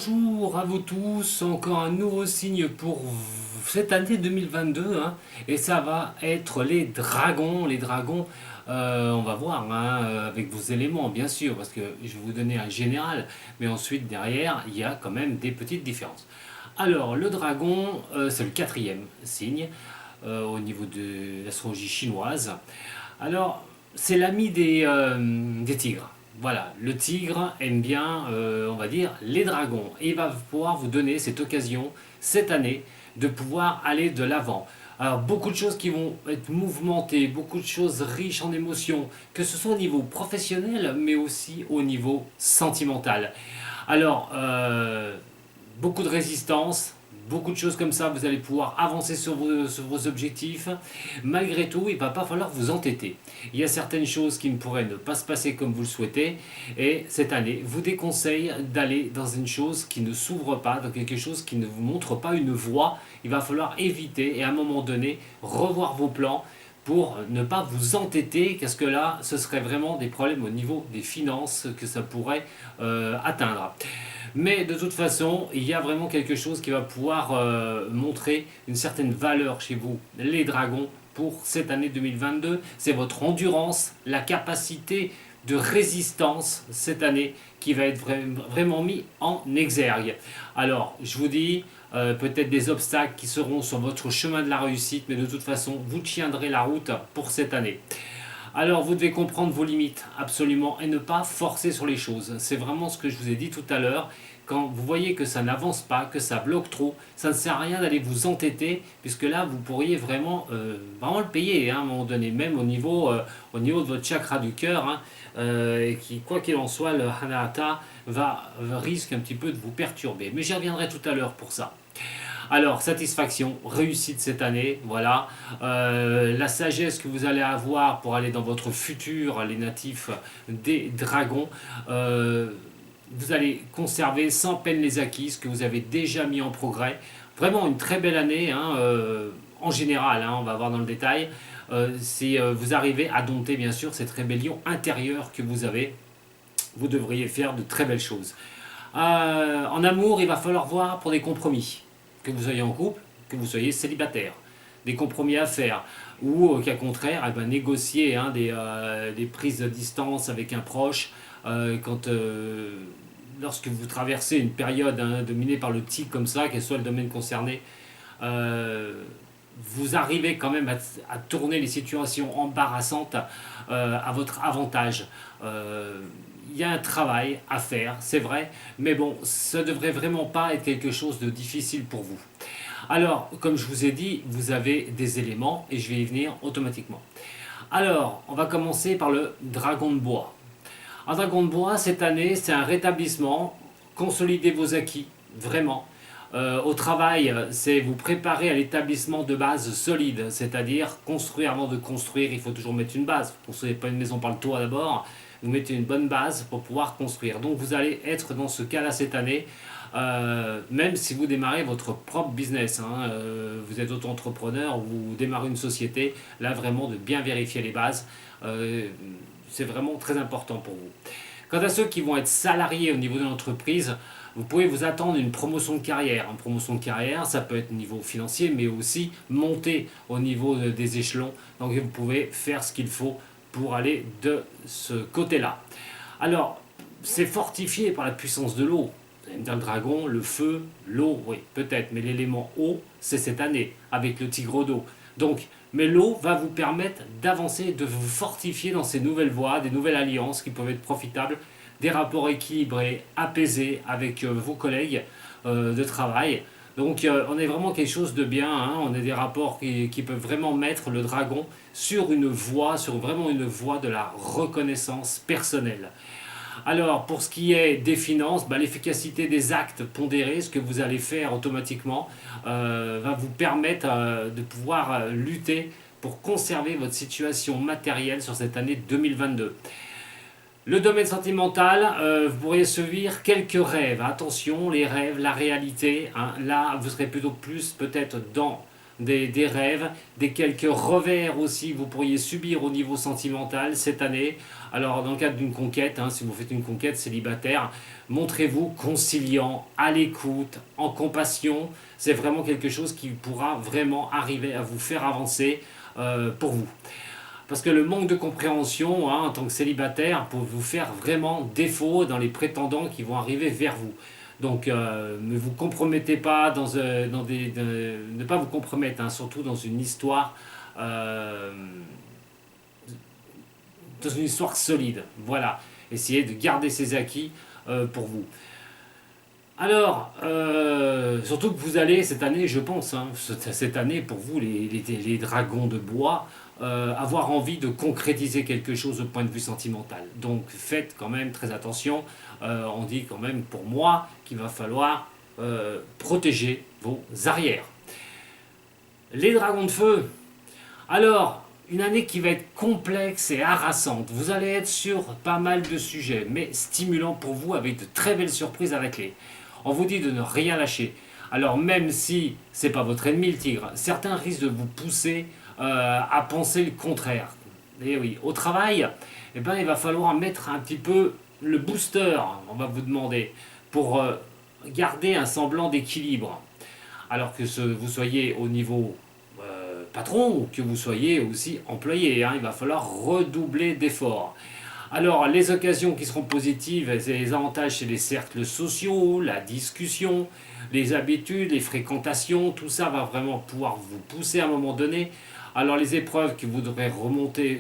Bonjour à vous tous, encore un nouveau signe pour cette année 2022 hein, et ça va être les dragons. Les dragons, on va voir hein, avec vos éléments bien sûr, parce que je vais vous donner un général, mais ensuite derrière il y a quand même des petites différences. Alors le dragon, c'est le quatrième signe au niveau de l'astrologie chinoise. Alors c'est l'ami des tigres. Voilà, le tigre aime bien, on va dire, les dragons. Et il va pouvoir vous donner cette occasion, cette année, de pouvoir aller de l'avant. Alors, beaucoup de choses qui vont être mouvementées, beaucoup de choses riches en émotions, que ce soit au niveau professionnel, mais aussi au niveau sentimental. Alors, beaucoup de résistance, beaucoup de choses comme ça, vous allez pouvoir avancer sur vos objectifs. Malgré tout, il ne va pas falloir vous entêter. Il y a certaines choses qui ne pourraient ne pas se passer comme vous le souhaitez. Et cette année, vous déconseille d'aller dans une chose qui ne s'ouvre pas, dans quelque chose qui ne vous montre pas une voie. Il va falloir éviter et à un moment donné, revoir vos plans pour ne pas vous entêter, parce que là, ce serait vraiment des problèmes au niveau des finances que ça pourrait atteindre. Mais de toute façon, il y a vraiment quelque chose qui va pouvoir montrer une certaine valeur chez vous, les dragons, pour cette année 2022. C'est votre endurance, la capacité de résistance cette année qui va être vraiment mis en exergue. Alors, je vous dis, peut-être des obstacles qui seront sur votre chemin de la réussite, mais de toute façon, vous tiendrez la route pour cette année. Alors, vous devez comprendre vos limites, absolument, et ne pas forcer sur les choses. C'est vraiment ce que je vous ai dit tout à l'heure. Quand vous voyez que ça n'avance pas, que ça bloque trop, ça ne sert à rien d'aller vous entêter, puisque là, vous pourriez vraiment, vraiment le payer, hein, à un moment donné, même au niveau de votre chakra du cœur, hein, qui, quoi qu'il en soit, le Hanahata risque un petit peu de vous perturber. Mais j'y reviendrai tout à l'heure pour ça. Alors, satisfaction, réussite cette année, voilà. La sagesse que vous allez avoir pour aller dans votre futur, les natifs des dragons. Vous allez conserver sans peine les acquis, ce que vous avez déjà mis en progrès. Vraiment une très belle année, hein, en général, hein, on va voir dans le détail. Si vous arrivez à dompter bien sûr cette rébellion intérieure que vous avez, vous devriez faire de très belles choses. En amour, il va falloir voir pour des compromis. Que vous soyez en couple, que vous soyez célibataire. Des compromis à faire. Ou au cas contraire, eh ben, négocier hein, des prises de distance avec un proche. Lorsque vous traversez une période hein, dominée par le tic comme ça, quel soit le domaine concerné, vous arrivez quand même à tourner les situations embarrassantes à votre avantage. Il y a un travail à faire, c'est vrai, mais bon, ça ne devrait vraiment pas être quelque chose de difficile pour vous. Alors, comme je vous ai dit, vous avez des éléments et je vais y venir automatiquement. Alors, on va commencer par le dragon de bois. Un dragon de bois, cette année, c'est un rétablissement, consolider vos acquis, vraiment. Au travail, c'est vous préparer à l'établissement de bases solides, c'est-à-dire construire avant de construire, il faut toujours mettre une base. Vous ne construisez pas une maison par le toit d'abord, vous mettez une bonne base pour pouvoir construire. Donc vous allez être dans ce cas-là cette année, même si vous démarrez votre propre business, hein, vous êtes auto-entrepreneur, vous démarrez une société, là vraiment de bien vérifier les bases, c'est vraiment très important pour vous. Quant à ceux qui vont être salariés au niveau de l'entreprise, vous pouvez vous attendre à une promotion de carrière. Une promotion de carrière, ça peut être au niveau financier, mais aussi monter au niveau des échelons. Donc vous pouvez faire ce qu'il faut pour aller de ce côté-là. Alors, c'est fortifié par la puissance de l'eau. Vous allez me dire le dragon, le feu, l'eau, oui, peut-être, mais l'élément eau, c'est cette année, avec le tigre d'eau. Donc, mais l'eau va vous permettre d'avancer, de vous fortifier dans ces nouvelles voies, des nouvelles alliances qui peuvent être profitables, des rapports équilibrés, apaisés avec vos collègues de travail. Donc on est vraiment quelque chose de bien, hein. On a des rapports qui peuvent vraiment mettre le dragon sur une voie, sur vraiment une voie de la reconnaissance personnelle. Alors, pour ce qui est des finances, l'efficacité des actes pondérés, ce que vous allez faire automatiquement, va vous permettre de pouvoir lutter pour conserver votre situation matérielle sur cette année 2022. Le domaine sentimental, vous pourriez se vivre quelques rêves. Attention, les rêves, la réalité, hein, là, vous serez plutôt plus peut-être dans des rêves, des quelques revers aussi que vous pourriez subir au niveau sentimental cette année. Alors dans le cadre d'une conquête, si vous faites une conquête célibataire, montrez-vous conciliant, à l'écoute, en compassion. C'est vraiment quelque chose qui pourra vraiment arriver à vous faire avancer pour vous. Parce que le manque de compréhension en tant que célibataire peut vous faire vraiment défaut dans les prétendants qui vont arriver vers vous. Donc ne vous compromettez pas ne pas vous compromettre, surtout euh, dans une histoire solide. Voilà, essayez de garder ces acquis pour vous. Alors, surtout que vous allez cette année, je pense, cette année pour vous, les dragons de bois, avoir envie de concrétiser quelque chose au point de vue sentimental. Donc faites quand même très attention. On dit quand même pour moi qu'il va falloir protéger vos arrières. Les dragons de feu. Alors, une année qui va être complexe et harassante. Vous allez être sur pas mal de sujets, mais stimulant pour vous avec de très belles surprises à la clé. On vous dit de ne rien lâcher. Alors même si c'est pas votre ennemi le tigre, certains risquent de vous pousser à penser le contraire. Et oui, au travail, il va falloir mettre un petit peu le booster, on va vous demander, pour garder un semblant d'équilibre. Alors que vous soyez au niveau patron ou que vous soyez aussi employé, il va falloir redoubler d'efforts. Alors, les occasions qui seront positives, les avantages, c'est les cercles sociaux, la discussion, les habitudes, les fréquentations, tout ça va vraiment pouvoir vous pousser à un moment donné. Alors, les épreuves que vous devrez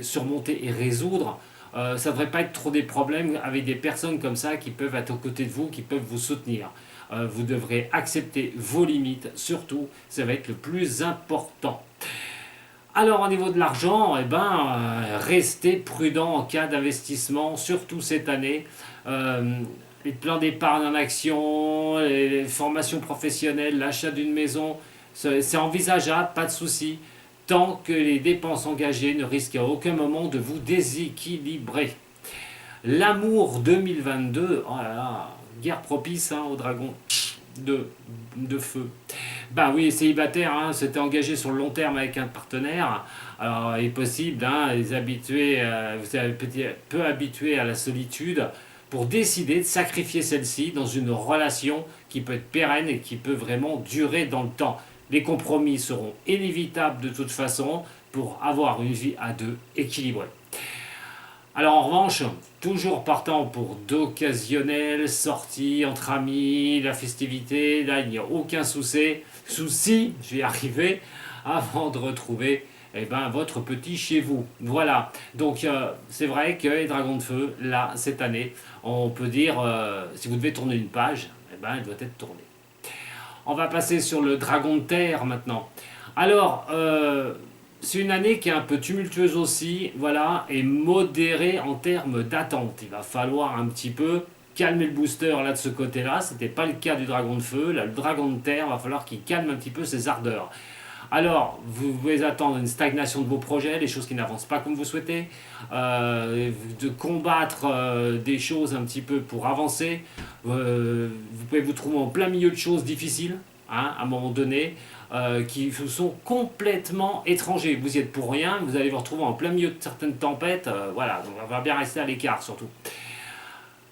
surmonter et résoudre, ça ne devrait pas être trop des problèmes avec des personnes comme ça qui peuvent être aux côtés de vous, qui peuvent vous soutenir. Vous devrez accepter vos limites, surtout, ça va être le plus important. Alors au niveau de l'argent, restez prudent en cas d'investissement, surtout cette année. Les plans d'épargne en action, les formations professionnelles, l'achat d'une maison, c'est envisageable, pas de souci, tant que les dépenses engagées ne risquent à aucun moment de vous déséquilibrer. L'amour 2022, oh là là, guerre propice aux dragons de feu. Ben oui, célibataire, s'était engagé sur le long terme avec un partenaire. Alors, il est possible, les habitués, vous êtes peu habitués à la solitude, pour décider de sacrifier celle-ci dans une relation qui peut être pérenne et qui peut vraiment durer dans le temps. Les compromis seront inévitables de toute façon pour avoir une vie à deux équilibrée. Alors en revanche, toujours partant pour d'occasionnelles sorties entre amis, la festivité, là il n'y a aucun souci, je vais y arriver, avant de retrouver votre petit chez vous. Voilà, donc c'est vrai que les dragons de feu, là, cette année, on peut dire, si vous devez tourner une page, elle doit être tournée. On va passer sur le dragon de terre maintenant. Alors, c'est une année qui est un peu tumultueuse aussi, voilà, et modérée en termes d'attente. Il va falloir un petit peu calmer le booster là de ce côté-là. Ce n'était pas le cas du dragon de feu. Là, le dragon de terre, il va falloir qu'il calme un petit peu ses ardeurs. Alors, vous pouvez attendre une stagnation de vos projets, des choses qui n'avancent pas comme vous souhaitez, de combattre des choses un petit peu pour avancer. Vous pouvez vous trouver en plein milieu de choses difficiles, à un moment donné, qui vous sont complètement étrangers. Vous y êtes pour rien, vous allez vous retrouver en plein milieu de certaines tempêtes. Voilà, donc on va bien rester à l'écart surtout.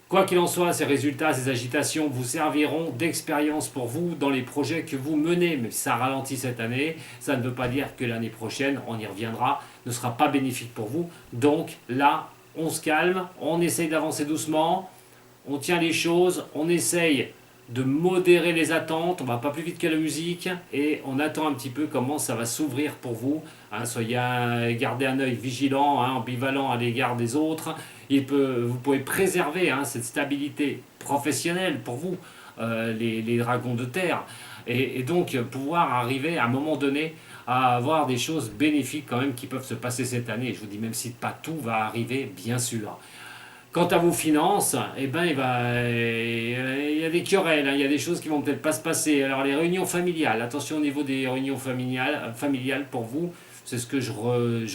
Quoi qu'il en soit, ces résultats, ces agitations vous serviront d'expérience pour vous dans les projets que vous menez. Mais si ça ralentit cette année, ça ne veut pas dire que l'année prochaine, on y reviendra, ne sera pas bénéfique pour vous. Donc là, on se calme, on essaye d'avancer doucement, on tient les choses, on essaye de modérer les attentes, on va pas plus vite que la musique et on attend un petit peu comment ça va s'ouvrir pour vous. Gardez un œil vigilant, ambivalent à l'égard des autres. Vous pouvez préserver cette stabilité professionnelle pour vous, les dragons de terre, et donc pouvoir arriver à un moment donné à avoir des choses bénéfiques quand même qui peuvent se passer cette année. Je vous dis même si pas tout va arriver, bien sûr. Quant à vos finances, il y a des querelles, il y a des choses qui vont peut-être pas se passer. Alors les réunions familiales, attention au niveau des réunions familiales pour vous, c'est ce que je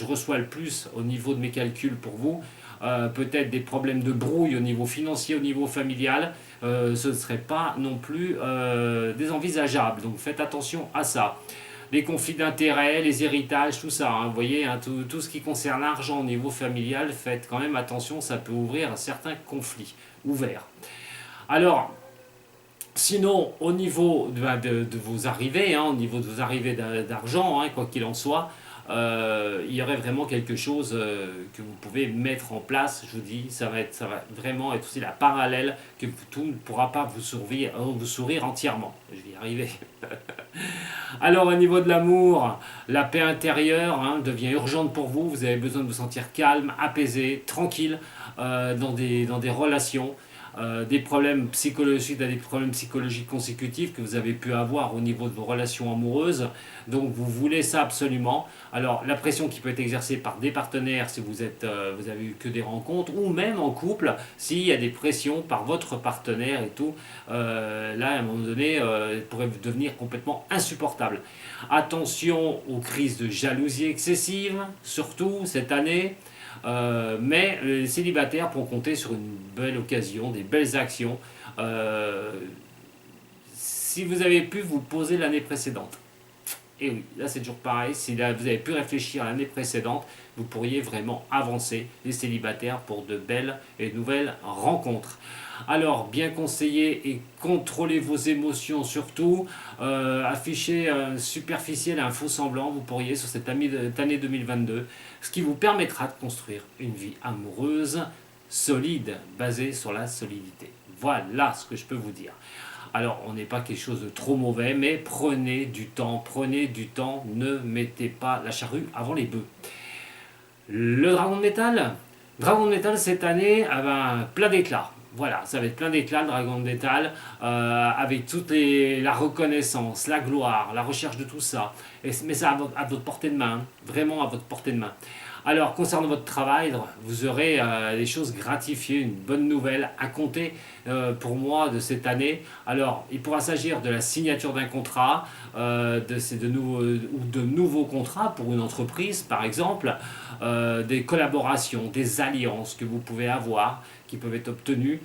reçois le plus au niveau de mes calculs pour vous. Peut-être des problèmes de brouille au niveau financier, au niveau familial, ce ne serait pas non plus désenvisageable. Donc faites attention à ça. les conflits d'intérêts, les héritages, tout ça. Hein, vous voyez, hein, tout ce qui concerne l'argent au niveau familial, faites quand même attention, ça peut ouvrir certains conflits ouverts. Alors, sinon, au niveau de vos arrivées, hein, au niveau de vos arrivées d'argent, hein, quoi qu'il en soit, il y aurait vraiment quelque chose que vous pouvez mettre en place. Je vous dis, ça va vraiment être aussi la parallèle que tout ne pourra pas vous sourire entièrement. Je vais y arriver. Alors au niveau de l'amour, la paix intérieure hein, devient urgente pour vous. Vous avez besoin de vous sentir calme, apaisé, tranquille dans des relations. Des problèmes psychologiques, consécutifs que vous avez pu avoir au niveau de vos relations amoureuses. Donc vous voulez ça absolument. Alors la pression qui peut être exercée par des partenaires si vous avez eu que des rencontres, ou même en couple, s'il y a des pressions par votre partenaire et tout, là à un moment donné, elle pourrait devenir complètement insupportable. Attention aux crises de jalousie excessive, surtout cette année. Mais les célibataires pourront compter sur une belle occasion, des belles actions, si vous avez pu vous poser l'année précédente. Et oui, là c'est toujours pareil, si là, vous avez pu réfléchir l'année précédente, vous pourriez vraiment avancer les célibataires pour de belles et nouvelles rencontres. Alors, bien conseiller et contrôlez vos émotions surtout. Afficher un superficiel, un faux semblant, vous pourriez sur cette année 2022, ce qui vous permettra de construire une vie amoureuse solide, basée sur la solidité. Voilà ce que je peux vous dire. Alors, on n'est pas quelque chose de trop mauvais, mais prenez du temps, ne mettez pas la charrue avant les bœufs. Le dragon de métal cette année, ah ben, plein d'éclat. Voilà, ça va être plein d'éclat le dragon de métal, avec la reconnaissance, la gloire, la recherche de tout ça. Mais ça à votre portée de main, hein, vraiment à votre portée de main. Alors, concernant votre travail, vous aurez des choses gratifiées, une bonne nouvelle à compter pour moi de cette année. Alors, il pourra s'agir de la signature d'un contrat, ou de nouveaux contrats pour une entreprise, par exemple, des collaborations, des alliances que vous pouvez avoir, qui peuvent être obtenues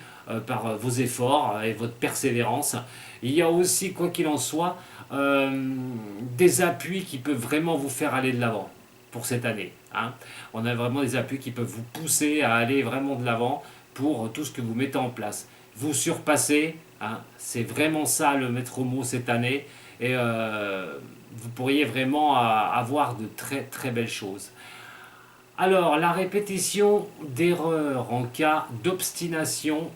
par vos efforts et votre persévérance. Il y a aussi, quoi qu'il en soit, des appuis qui peuvent vraiment vous faire aller de l'avant pour cette année. Hein. On a vraiment des appuis qui peuvent vous pousser à aller vraiment de l'avant pour tout ce que vous mettez en place. Vous surpassez, hein, c'est vraiment ça le maître mot cette année, et vous pourriez vraiment avoir de très très belles choses. Alors, la répétition d'erreurs en cas d'obstination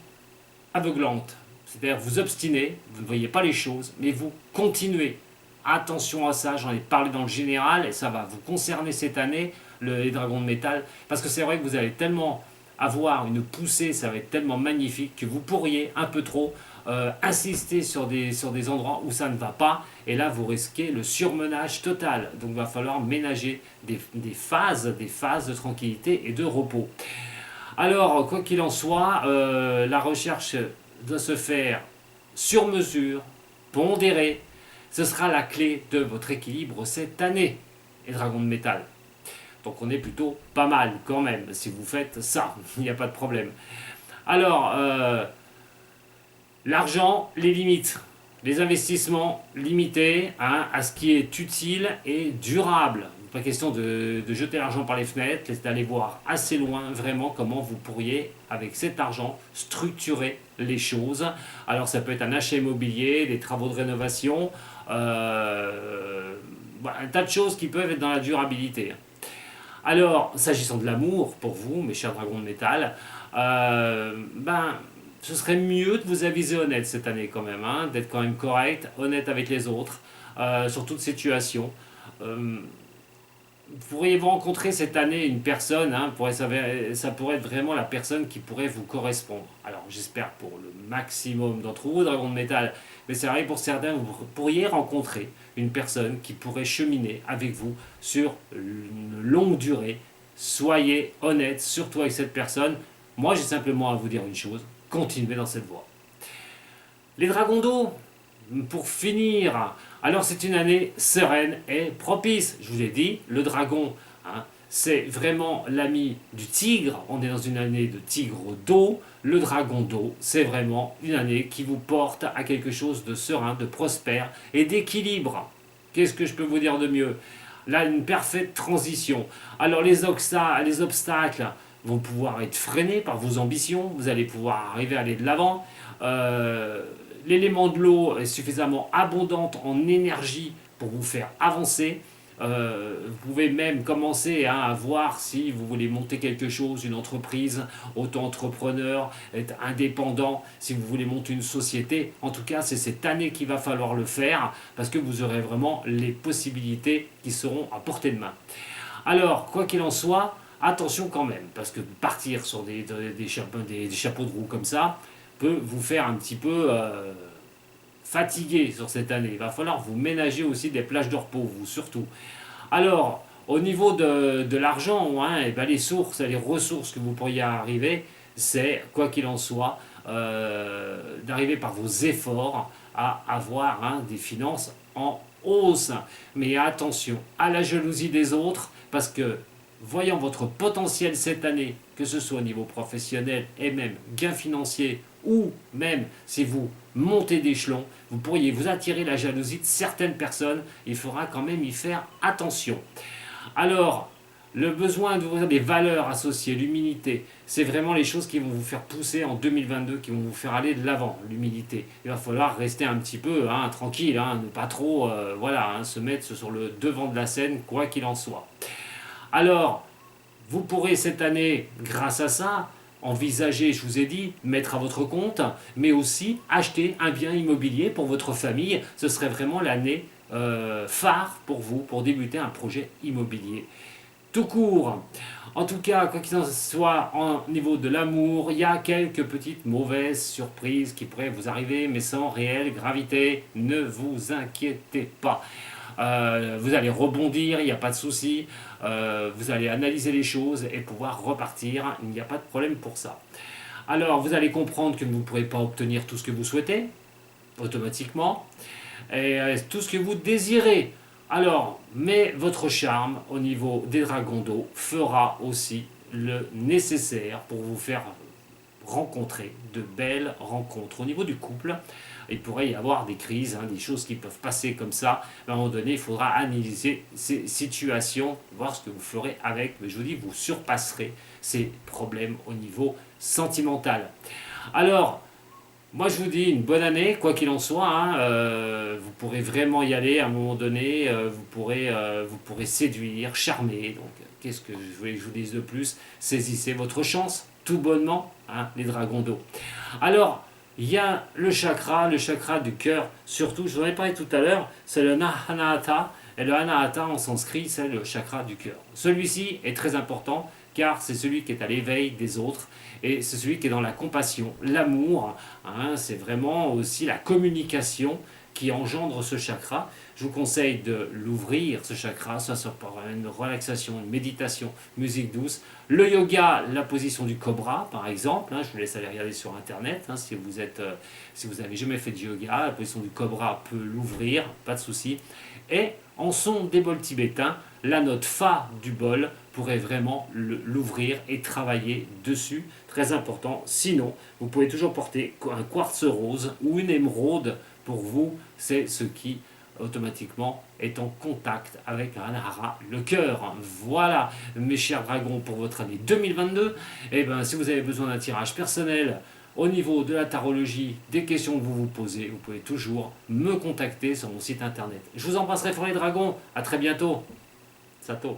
aveuglante. C'est-à-dire vous obstinez, vous ne voyez pas les choses, mais vous continuez. Attention à ça, j'en ai parlé dans le général, et ça va vous concerner cette année, les dragons de métal, parce que c'est vrai que vous allez tellement avoir une poussée, ça va être tellement magnifique que vous pourriez un peu trop insister sur des endroits où ça ne va pas, et là vous risquez le surmenage total. Donc il va falloir ménager des phases de tranquillité et de repos. Alors, quoi qu'il en soit, la recherche doit se faire sur mesure, pondérée. Ce sera la clé de votre équilibre cette année, les dragons de métal. Donc on est plutôt pas mal quand même, si vous faites ça, il n'y a pas de problème. Alors, l'argent, les limites. Les investissements limités hein, à ce qui est utile et durable. Pas question de jeter l'argent par les fenêtres, c'est d'aller voir assez loin vraiment comment vous pourriez, avec cet argent, structurer les choses. Alors ça peut être un achat immobilier, des travaux de rénovation, un tas de choses qui peuvent être dans la durabilité. Alors, s'agissant de l'amour, pour vous, mes chers dragons de métal, ce serait mieux de vous aviser honnête cette année quand même, hein, d'être quand même correct, honnête avec les autres, sur toute situation. Pourriez-vous rencontrer cette année une personne, hein, ça pourrait être vraiment la personne qui pourrait vous correspondre. Alors j'espère pour le maximum d'entre vous, dragons de métal, mais c'est vrai pour certains, vous pourriez rencontrer une personne qui pourrait cheminer avec vous sur une longue durée. Soyez honnête, surtout avec cette personne. Moi j'ai simplement à vous dire une chose, continuez dans cette voie. Les dragons d'eau, pour finir, alors c'est une année sereine et propice. Je vous ai dit, le dragon, hein, c'est vraiment l'ami du tigre. On est dans une année de tigre d'eau. Le dragon d'eau, c'est vraiment une année qui vous porte à quelque chose de serein, de prospère et d'équilibre. Qu'est-ce que je peux vous dire de mieux? Là, une parfaite transition. Alors les obstacles vont pouvoir être freinés par vos ambitions, vous allez pouvoir arriver à aller de l'avant. Euh, L'élément de l'eau est suffisamment abondante en énergie pour vous faire avancer. Vous pouvez même commencer à voir si vous voulez monter quelque chose, une entreprise, auto-entrepreneur, être indépendant, si vous voulez monter une société. En tout cas, c'est cette année qu'il va falloir le faire parce que vous aurez vraiment les possibilités qui seront à portée de main. Alors, quoi qu'il en soit, attention quand même, parce que partir sur des chapeaux de roue comme ça peut vous faire un petit peu fatigué sur cette année. Il va falloir vous ménager aussi des plages de repos, vous surtout. Alors, au niveau de l'argent, hein, et ben les sources, les ressources que vous pourriez arriver, c'est, quoi qu'il en soit, d'arriver par vos efforts à avoir hein, des finances en hausse. Mais attention à la jalousie des autres, parce que voyant votre potentiel cette année, que ce soit au niveau professionnel et même gain financier, ou même si vous montez d'échelon, vous pourriez vous attirer la jalousie de certaines personnes. Il faudra quand même y faire attention. Alors, le besoin de vous des valeurs associées, l'humilité, c'est vraiment les choses qui vont vous faire pousser en 2022, qui vont vous faire aller de l'avant, l'humilité. Il va falloir rester un petit peu hein, tranquille, hein, ne pas trop voilà, hein, se mettre sur le devant de la scène, quoi qu'il en soit. Alors, vous pourrez cette année, grâce à ça, envisager, je vous ai dit, mettre à votre compte, mais aussi acheter un bien immobilier pour votre famille. Ce serait vraiment l'année phare pour vous, pour débuter un projet immobilier. Tout court. En tout cas, quoi qu'il en soit, au niveau de l'amour, il y a quelques petites mauvaises surprises qui pourraient vous arriver, mais sans réelle gravité. Ne vous inquiétez pas. Vous allez rebondir, il n'y a pas de souci. Vous allez analyser les choses et pouvoir repartir. Il n'y a pas de problème pour ça. Alors, vous allez comprendre que vous ne pourrez pas obtenir tout ce que vous souhaitez, automatiquement, et tout ce que vous désirez. Alors, mais votre charme au niveau des dragons d'eau fera aussi le nécessaire pour vous faire rencontrer de belles rencontres. Au niveau du couple, il pourrait y avoir des crises, hein, des choses qui peuvent passer comme ça. À un moment donné, il faudra analyser ces situations, voir ce que vous ferez avec. Mais je vous dis, vous surpasserez ces problèmes au niveau sentimental. Alors, moi je vous dis une bonne année, quoi qu'il en soit, hein, vous pourrez vraiment y aller à un moment donné, vous pourrez séduire, charmer, donc qu'est-ce que je voulais que je vous dise de plus? Saisissez votre chance, tout bonnement, hein, les dragons d'eau. Alors, il y a le chakra du cœur, surtout, je vous en ai parlé tout à l'heure, c'est le Anahata, et le Anahata en sanskrit c'est le chakra du cœur. Celui-ci est très important, car c'est celui qui est à l'éveil des autres, et c'est celui qui est dans la compassion, l'amour, hein, c'est vraiment aussi la communication qui engendre ce chakra. Je vous conseille de l'ouvrir, ce chakra, soit par une relaxation, une méditation, musique douce. Le yoga, la position du cobra, par exemple, hein, je vous laisse aller regarder sur internet, hein, si vous avez jamais fait de yoga, la position du cobra peut l'ouvrir, pas de souci. Et en son des bols tibétains, la note Fa du bol pourrait vraiment l'ouvrir et travailler dessus, très important. Sinon, vous pouvez toujours porter un quartz rose ou une émeraude. Pour vous, c'est ce qui automatiquement est en contact avec Anahara, le cœur. Voilà, mes chers dragons, pour votre année 2022. Et ben, si vous avez besoin d'un tirage personnel au niveau de la tarologie, des questions que vous vous posez, vous pouvez toujours me contacter sur mon site internet. Je vous embrasserai fort les dragons, à très bientôt. Sato.